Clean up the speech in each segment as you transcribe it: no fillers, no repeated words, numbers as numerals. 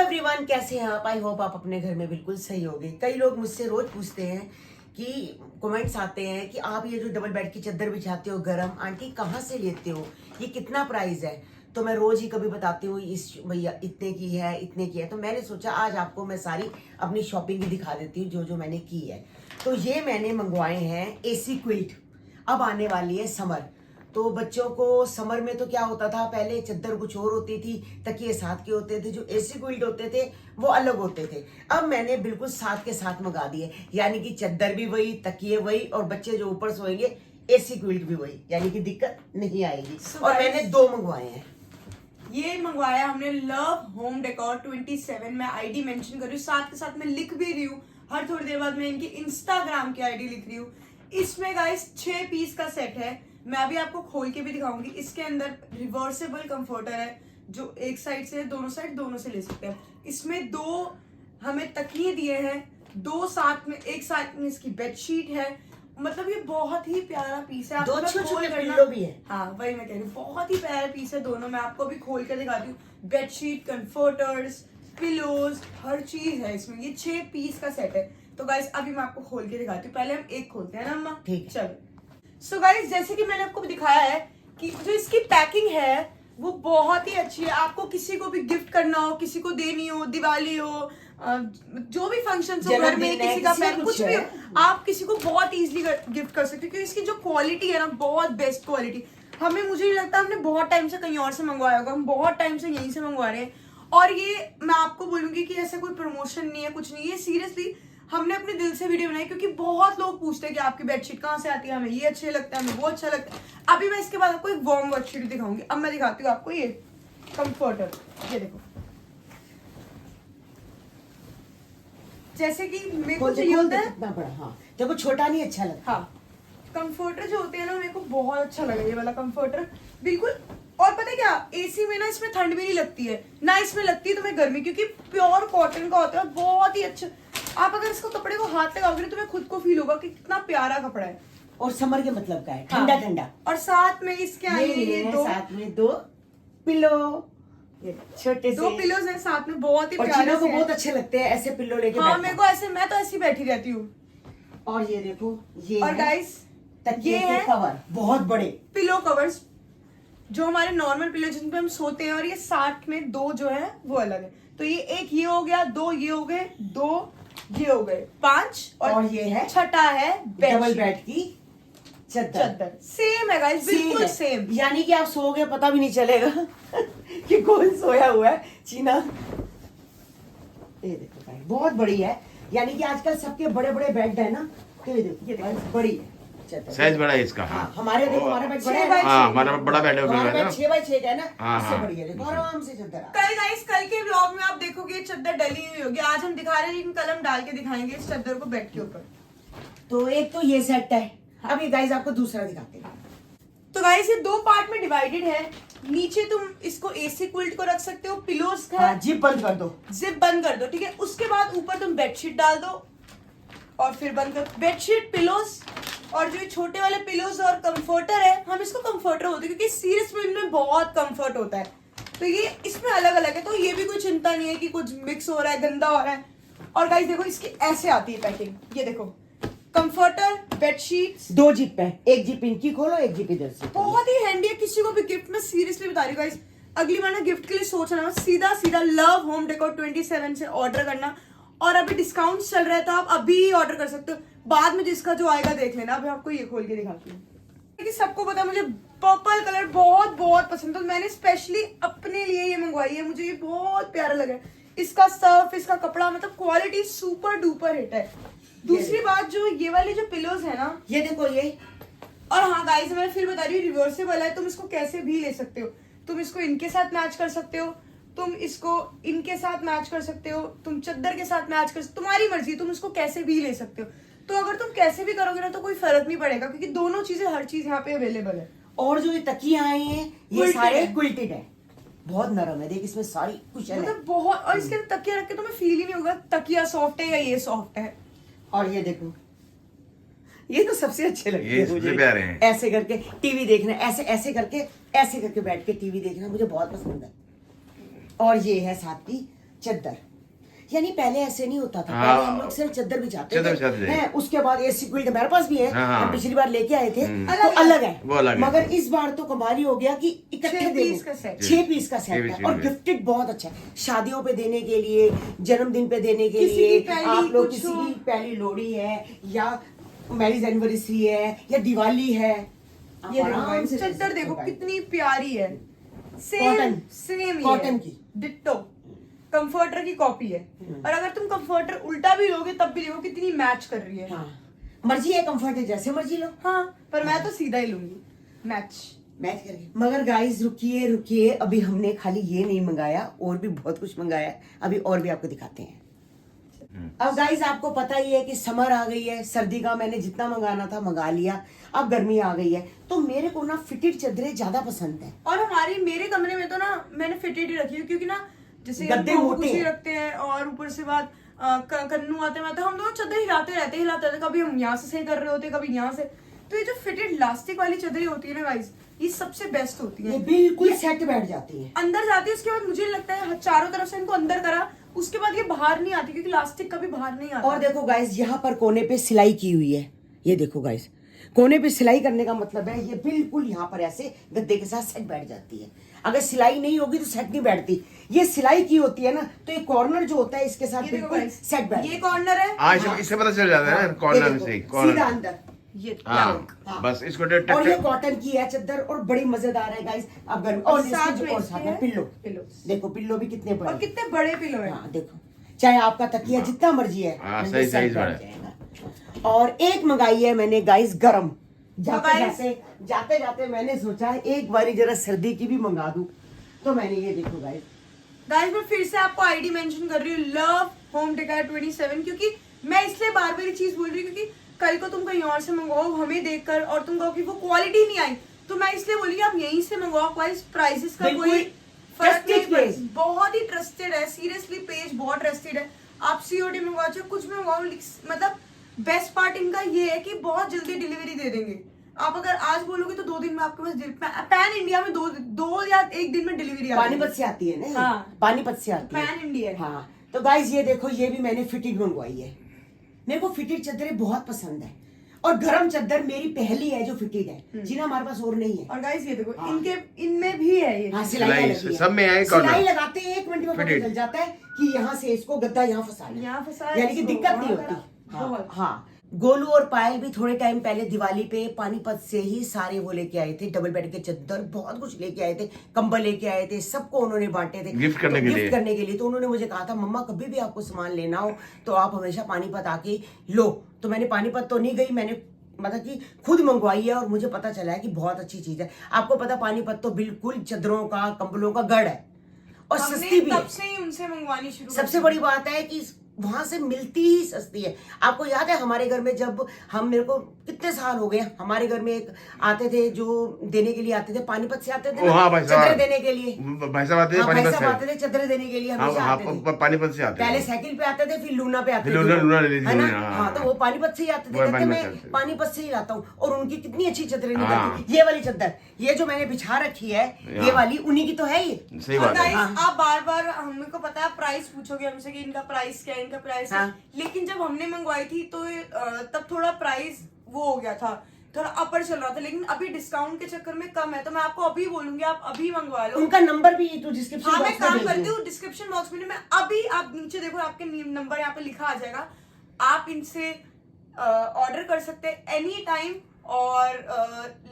Everyone, कैसे हैं आप? आई होप आप अपने घर में बिल्कुल सही होंगे। कई लोग मुझसे रोज पूछते हैं कि कमेंट्स आते हैं कि आप ये जो डबल बेड की चादर बिछाते हो गरम, आंटी कहाँ से लेते हो, ये कितना प्राइस है? तो मैं रोज ही कभी बताती हूँ इस भैया इतने की है, इतने की है। तो मैंने सोचा आज आपको मैं सारी अपनी शॉपिंग ही दिखा देती हूँ जो जो मैंने की है। तो ये मैंने मंगवाए हैं एसी क्विल्ट। अब आने वाली है समर, तो बच्चों को समर में तो क्या होता था, पहले चादर कुछ और होती थी, तकिए साथ के होते थे, जो एसी क्विल्ट होते थे वो अलग होते थे। अब मैंने बिल्कुल साथ के साथ मंगा दिए, यानी कि चादर भी वही, तकिए वही, और बच्चे जो ऊपर सोएंगे एसी क्विल्ट भी वही, यानी कि दिक्कत नहीं आएगी। और मैंने 2 मंगवाए हैं। ये मंगवाया हमने लव होम डेकोर 27। मैं आईडी मेंशन कर रही हूँ, साथ के साथ मैं लिख भी रही हूँ। हर थोड़ी देर बाद मैं इनकी इंस्टाग्राम की आईडी लिख रही हूँ। इसमें गाइस 6 पीस का सेट है। मैं अभी आपको खोल के भी दिखाऊंगी। इसके अंदर रिवर्सेबल कंफर्टर है, जो एक साइड से दोनों से ले सकते हैं। इसमें 2 हमें तकिए दिए हैं, 2 साथ में, एक साथ में इसकी बेडशीट है। मतलब ये बहुत ही प्यारा पीस है। 2 छोटे पिल्लो भी है। हाँ, वही मैं कह रही हूँ, बहुत ही प्यारा पीस है दोनों। मैं आपको अभी खोल कर दिखाती हूँ। बेडशीट, कंफर्टर्स, पिलोज, हर चीज है इसमें। ये 6 पीस का सेट है। तो गाइस अभी मैं आपको खोल के दिखाती हूँ। पहले हम एक खोलते हैं ना अम्मा? ठीक। चलो। सो गाइस, जैसे कि मैंने आपको दिखाया है कि जो इसकी पैकिंग है वो बहुत ही अच्छी है। आपको किसी को भी गिफ्ट करना हो, किसी को देनी हो, दिवाली हो, जो भी फंक्शन हो घर में, किसी का पैर कुछ भी हो, आप किसी को बहुत इजीली गिफ्ट कर सकते हो। क्योंकि इसकी जो क्वालिटी है ना, बहुत बेस्ट क्वालिटी। मुझे नहीं लगता हमने बहुत टाइम से कहीं और से मंगवाया होगा, हम बहुत टाइम से यहीं से मंगवा रहे हैं। और ये मैं आपको बोलूंगी कि ऐसा कोई प्रमोशन नहीं है, कुछ नहीं है। सीरियसली हमने अपने दिल से वीडियो बनाई, क्योंकि बहुत लोग पूछते हैं कि आपकी बेडशीट कहाँ से आती है, हमें ये अच्छे लगता है, हमें वो अच्छा लगता है। अभी मैं इसके बाद आपको एक वार्म बेडशीट दिखाऊंगी। अब मैं दिखाती हूँ आपको ये कंफर्टर। ये देखो, जैसे कि मेरे को चाहिए होता है कितना बड़ा। हाँ, जब वो छोटा नहीं अच्छा लगता। हाँ, कंफर्टर जो होते हैं ना, मेरे को बहुत अच्छा लगा ये वाला कंफर्टर, बिल्कुल। और पता है क्या, एसी में ना इसमें ठंड भी नहीं लगती है, ना इसमें लगती है तुम्हें गर्मी, क्योंकि प्योर कॉटन का होता है। बहुत ही अच्छा। आप अगर इसको कपड़े को हाथ लगाओगे तो तुम्हें खुद को फील होगा कि कितना प्यारा कपड़ा है। और समर के मतलब का है ठंडा ठंडा। और साथ में इसके आए ये 2 साथ में 2 पिलो, छोटे से 2 पिलोज हैं साथ में, बहुत ही और प्यारे को से बहुत अच्छे लगते हैं ऐसे पिल्लो लेके। हाँ, मेरे को ऐसे, मैं तो ऐसी बैठी रहती हूँ। और ये देखो, ये और गाइस तकिए के कवर बहुत बड़े, पिलो कवर्स जो हमारे नॉर्मल पिलो जिन पे हम सोते हैं। और ये साथ में 2 जो है वो अलग है। तो ये एक ये हो गया, 2 ये हो गए, 2 ये हो गए, 5। और ये है छठा है डबल बेड की चादर। सेम है गाइस, बिल्कुल सेम। यानी कि आप सोओगे पता भी नहीं चलेगा कि कौन सोया हुआ है। चीना ये देखो भाई, बहुत बड़ी है। यानी कि आजकल सबके बड़े बड़े बेड है ना, तो ये देखो बड़ी है। साइज बड़ा है इसका। हाँ, हमारे देखो, हमारा बेड बड़ा है। हाँ, हमारा बड़ा बेड है, हमारा बेड 6 बाय 6 का है ना, हाँ, इससे हाँ। बड़ी है। देखो आराम से चादर। कल गाइस, कल के व्लॉग में आप देखोगे ये चादर डली हुई होगी। आज हम दिखा रहे हैं, लेकिन कल हम डाल के दिखाएंगे इस चादर को बेड के ऊपर। तो एक तो ये सेट है। अभी गाइस आपको दूसरा दिखाते हैं। तो गाइस ये 2 पार्ट में डिवाइडेड है। नीचे तुम इसको एसी क्विल्ट को रख सकते हो, पिलोज का जिप बंद कर दो, जिप बंद कर दो, ठीक है। उसके बाद ऊपर तुम बेडशीट डाल दो और फिर बंद कर। बेडशीट, पिलोज, और जो ये छोटे वाले पिलोज और कंफर्टर है, हम इसको कंफर्टर बोलते हैं, क्योंकि सीरियस में इनमें बहुत कंफर्ट होता है। तो ये इसमें अलग अलग है, तो ये भी कोई चिंता नहीं है कि कुछ मिक्स हो रहा है, गंदा हो रहा है। और गाइस देखो, इसकी ऐसे आती है पैकिंग। ये देखो, कंफर्टर, बेडशीट, 2 जिप है, एक जिप इनकी खोलो, एक जिप इधर से। बहुत ही हैंडी है किसी को भी गिफ्ट में। सीरियसली बता रही हूँ गाइस, अगली बार ना गिफ्ट के लिए सोचना, सीधा लव होम डेकोर 27 से ऑर्डर करना। और अभी डिस्काउंट चल रहा है, तो आप अभी ऑर्डर कर सकते हो। बाद में जिसका जो आएगा देख लेना। अभी आपको ये खोल के दिखाती हूँ कि सबको पता है मुझे पर्पल कलर बहुत पसंद है। तो मैंने स्पेशली अपने लिए ये मंगवाई है, मुझे ये बहुत प्यारा लगा। इसका सर्फ, इसका कपड़ा, मतलब क्वालिटी सुपर डुपर हिट है। दूसरी बात, जो ये वाले जो पिलोज है ना, ये देखो ये। और हाँ गाइस, मैं फिर बता रही हूँ, रिवर्सेबल है। तुम इसको कैसे भी ले सकते हो। तुम इसको इनके साथ मैच कर सकते हो, तुम इसको इनके साथ मैच कर सकते हो, तुम चादर के साथ मैच कर सकते हो, तुम्हारी मर्जी, तुम इसको कैसे भी ले सकते हो। तो अगर तुम कैसे भी करोगे ना, तो कोई फर्क नहीं पड़ेगा, क्योंकि दोनों चीजें, हर चीज यहाँ पे अवेलेबल है। और जो ये तकिए आए हैं, ये सारे क्विल्टेड है, बहुत नरम है। देख, इसमें सारी कुछ है, मतलब बहुत। और इसके अंदर तकिया रख के तुम्हें फील ही नहीं होगा तकिया सॉफ्ट है या ये सॉफ्ट है। और ये देखो, ये तो सबसे अच्छे लगते हैं मुझे, प्यारे हैं। ऐसे करके टीवी देखना, ऐसे करके बैठ के टीवी देखना मुझे बहुत पसंद है। और ये है साथ की चद्दर, यानी पहले ऐसे नहीं होता था। हाँ। पहले हम लोग सिर्फ चद्दर बिछाते चद्दर बिछाते थे। हैं, उसके बाद एसी क्विल्ट हमारे पास भी है, हाँ। हम पिछली बार लेके आए थे, हम्म। तो अलग है, वो अलग है। मगर इस बार तो कमाल ही हो गया कि इकट्ठे 6 दे पीस का सेट। 6 पीस का सेट है, और गिफ्टेड बहुत अच्छा है, शादियों पे देने के लिए, जन्मदिन पे देने के किसी की लिए, पहली आप लोग कुछ किसी हो। की पहली लोहड़ी है या मैरिज एनिवर्सरी है या दिवाली है, ये आप देखो आराम गाइस, से दे चद्दर सकते देखो हो गाइस। कितनी प्यारी है, कॉटन। सेम कॉटन की। डिट्टो कंफर्टर की कॉपी है। और अगर तुम कंफर्टर उल्टा भी लोगे तब भी देखो कितनी मैच कर रही है। हाँ, मर्जी है, कंफर्ट है, जैसे मर्जी लो, हाँ, पर मैं तो सीधा ही लूंगी मैच। मैच करके। मगर गाइस रुकिए रुकिए, अभी हमने खाली ये नहीं मंगाया, और भी बहुत कुछ मंगाया है, अभी और भी आपको दिखाते हैं। अब गाइस आपको पता ही है कि समर आ गई है, सर्दी का मैंने जितना मंगाना था मंगा लिया, अब गर्मी आ गई है, तो मेरे को ना फिटेड चादरें ज्यादा पसंद है। और मेरे कमरे में तो ना मैंने फिटेड ही रखी है, क्योंकि ना जैसे गद्दे हम मोटे कुर्सी हैं। रखते हैं और ऊपर से बाद कन्नू आते हैं, तो हम दोनों चादर हिलाते रहते, कभी हम यहाँ से सही कर रहे होते, कभी यहाँ से। तो ये जो फिटेड लास्टिक वाली चादरें होती है ना गाइस, ये सबसे बेस्ट होती ये है। बिल्कुल सेट बैठ जाती है। अंदर जाती है, उसके बाद मुझे लगता है चारों तरफ से इनको अंदर करा, उसके बाद ये बाहर नहीं आती, क्योंकि लास्टिक कभी बाहर नहीं आता। और देखो गाइस, यहाँ पर कोने पे सिलाई की हुई है, ये देखो गाइस, कोने पे सिलाई करने का मतलब है ये बिल्कुल यहाँ पर ऐसे गद्दे के साथ सेट बैठ जाती है। अगर सिलाई नहीं होगी तो सेट नहीं बैठती, ये सिलाई की होती है ना, तो ये कॉर्नर जो होता है इसके साथ ये देखो बिल्कुल गाइस, सेट बैठ ये कॉर्नर है, हाँ, इससे पता चल जाता है ना, कॉर्नर ये से देखो, कॉर्नर। सीधा अंदर। ये हाँ, हाँ। बस इसको और ये कॉटन की है चादर, और बड़ी मजेदार है गाइस। अब गर्मी, और साथ इसमें में जो और इसके साथ में है पिल्लो, pillows। देखो पिल्लो भी कितने बड़े और कितने बड़े पिलो है। हाँ देखो, चाहे आपका तकिया जितना मर्जी है, हाँ, अंदर सही- सेट सही बैठ बड़ा। जाएगा। और एक मंगाई है मैंने गाइस गरम, guys- जाते जाते मैंने सोचा एक बारी जरा सर्दी की भी मंगा दूं, तो मैंने ये देखो गाइस, गाइस मैं फिर से आपको आईडी मेंशन कर रही हूँ, लव होम डेकोर 27, क्योंकि मैं इसलिए बार बार ये चीज बोल रही हूँ, क्योंकि कल को तुम कहीं और से मंगवाओ हमें देखकर और तुम कहो कि वो क्वालिटी नहीं आई, तो मैं इसलिए बोली आप यहीं से मंगवाओ। गाइस प्राइसेस का बिल्कुल कोई फर्क trusted नहीं पड़ता, page। बहुत ही ट्रस्टेड है, सीरियसली पेज बहुत ट्रस्टेड है। आप सीओडी मंगवाओ चाहे कुछ भी मंगवाओ, मतलब बेस्ट पार्ट इनका ये है कि बहुत जल्दी डिलीवरी दे देंगे। आप अगर आज बोलोगे तो 2 दिन में आपके पास पैन इंडिया में दो या 1 दिन में डिलीवरी आ पानीपत से आती है ना, हाँ। पानीपत से आती है, पैन इंडिया। हाँ। तो गाइस ये देखो, ये भी मैंने फिटेड मंगवाई है, मेरे को फिटेड चादरें बहुत पसंद है, और गरम चादर मेरी पहली है जो फिटेड है, जी ना, हमारे पास और नहीं है। और गाइस ये देखो हाँ। इनमें भी है ये। हाँ, सिलाई सिलाई लगी है। सब में है, कॉर्नर। सिलाई लगाते हैं 1 मिनट में पता Fitted। चल जाता है कि यहाँ से इसको गद्दा यहाँ फंसा लिया, यहाँ फंसा यानी कि इसको, दिक्कत नहीं वहाँ होती। करा। हाँ, बहुत। हाँ। गोलू और पायल भी थोड़े टाइम पहले दिवाली पे पानीपत से ही सारे वो लेके आए थे, डबल बेड के चादर बहुत कुछ लेके आए थे, कंबल लेके आए थे, सबको उन्होंने बांटे थे गिफ्ट करने के लिए। गिफ्ट करने के लिए। तो उन्होंने मुझे कहा था मम्मा कभी भी आपको सामान लेना हो तो आप हमेशा पानीपत आके लो। तो मैंने पानीपत तो नहीं गई, मैंने मतलब कि खुद मंगवाई है, और मुझे पता चला है कि बहुत अच्छी चीज है। आपको पता पानीपत तो बिल्कुल चादरों का, कंबलों का गढ़ है, और हमने सस्ती भी तब है। से ही उनसे मंगवानी शुरू सबसे बड़ी बात है कि वहां से मिलती ही सस्ती है। आपको याद है हमारे घर में जब हम, मेरे को कितने साल हो गए, हमारे घर में एक आते थे जो देने के लिए आते थे, पानीपत से आते थे ओ, हाँ, भाई साहब। चादरें देने के लिए। भाई साहब आते थे हाँ, भाई पानीपत साहब से। आते थे चादरें देने के लिए, हाँ, हमेशा हाँ, आते थे। पानीपत से आते पहले थे। साइकिल पे आते थे, फिर लूना पे आते फिर थे, लूना ले ली थी है ना? उन्होंने, हाँ। हाँ, तो वो पानीपत से ही आते थे, वो कहते मैं पानीपत से। पानीपत से ही लाता हूँ, और उनकी कितनी अच्छी चादरें हाँ। निकलती। ये वाली चादर, ये जो मैंने बिछा रखी है, ये हाँ। वाली उन्हीं की तो है ही। सही और बात है। गाइस हाँ। आप बार बार हमें को पता है प्राइस पूछोगे हमसे कि इनका प्राइस क्या है, इनका प्राइस क्या है। हाँ। लेकिन जब हमने मंगवाई थी तो तब थोड़ा प्राइस वो हो गया था, थोड़ा अपर चल रहा था, लेकिन अभी डिस्काउंट के चक्कर में कम है। तो मैं आपको अभी बोलूंगी आप अभी मंगवा लो। उनका नंबर भी तो डिस्क्रिप्शन हाँ मैं बॉक्स में काम भेज करती दूँ। हूँ डिस्क्रिप्शन बॉक्स में, मैं अभी आप नीचे देखो आपके नंबर यहाँ पे लिखा आ जाएगा, आप इनसे ऑर्डर कर सकते हैं एनी टाइम, और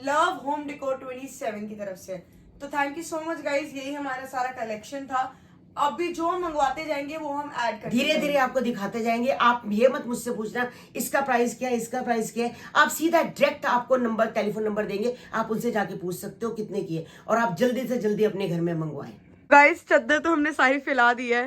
लव होम डेकोर 27 की तरफ से। तो thank you so much guys, यही हमारा सारा कलेक्शन था। अभी जो हम मंगवाते जाएंगे वो हम ऐड करते धीरे धीरे आपको दिखाते जाएंगे। आप ये मत मुझसे पूछना इसका प्राइस क्या है, इसका प्राइस क्या है। आप सीधा डायरेक्ट आपको नंबर, टेलीफोन नंबर देंगे, आप उनसे जाके पूछ सकते हो कितने की है, और आप जल्दी से जल्दी अपने घर में मंगवाएं। गाइस चादर तो हमने सारी फैला दी है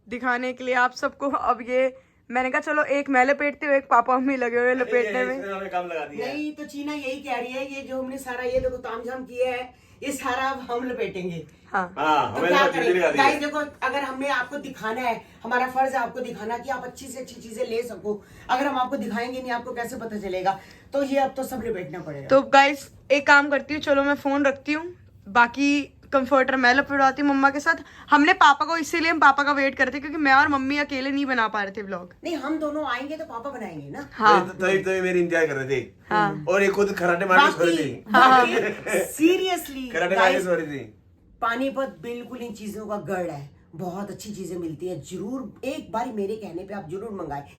दिखाने के लिए आप सबको। अब ये मैंने कहा चलो एक मैं लपेटती हूँ, एक पापा मम्मी लगे हुए लपेटने में। काम लगा दिया। नहीं तो चीना यही कह रही है, ये जो हमने सारा ये देखो तामझाम किया है, ये सारा अब हम लपेटेंगे। हाँ तो क्या करें गाइस, देखो अगर हमने आपको दिखाना है, हमारा फर्ज है आपको दिखाना कि आप अच्छी से अच्छी चीजें ले सको। अगर हम आपको दिखाएंगे नहीं, आपको कैसे पता चलेगा? तो ये अब तो सब लपेटना पड़ेगा। तो गाइस एक काम करती हूँ, चलो मैं फोन रखती हूँ, बाकी कंफर्टर मैं लपेटवाती हूँ मम्मा के साथ। हमने पापा को, इसीलिए हम पापा का वेट करते क्योंकि मैं और मम्मी अकेले नहीं बना पा रहे थे व्लॉग। नहीं, हम दोनों आएंगे तो पापा बनाएंगे ना। हाँ तो ये मेरी इंतजार कर रहे थे। हाँ और एक खुद कराटे मार के सो रही थी। सीरियसली कराटे मार के सो रही थी। पानीपत बिल्कुल इन चीजों का गढ़ है, बहुत अच्छी चीजें मिलती है। जरूर एक बार मेरे कहने पे आप जरूर मंगाए।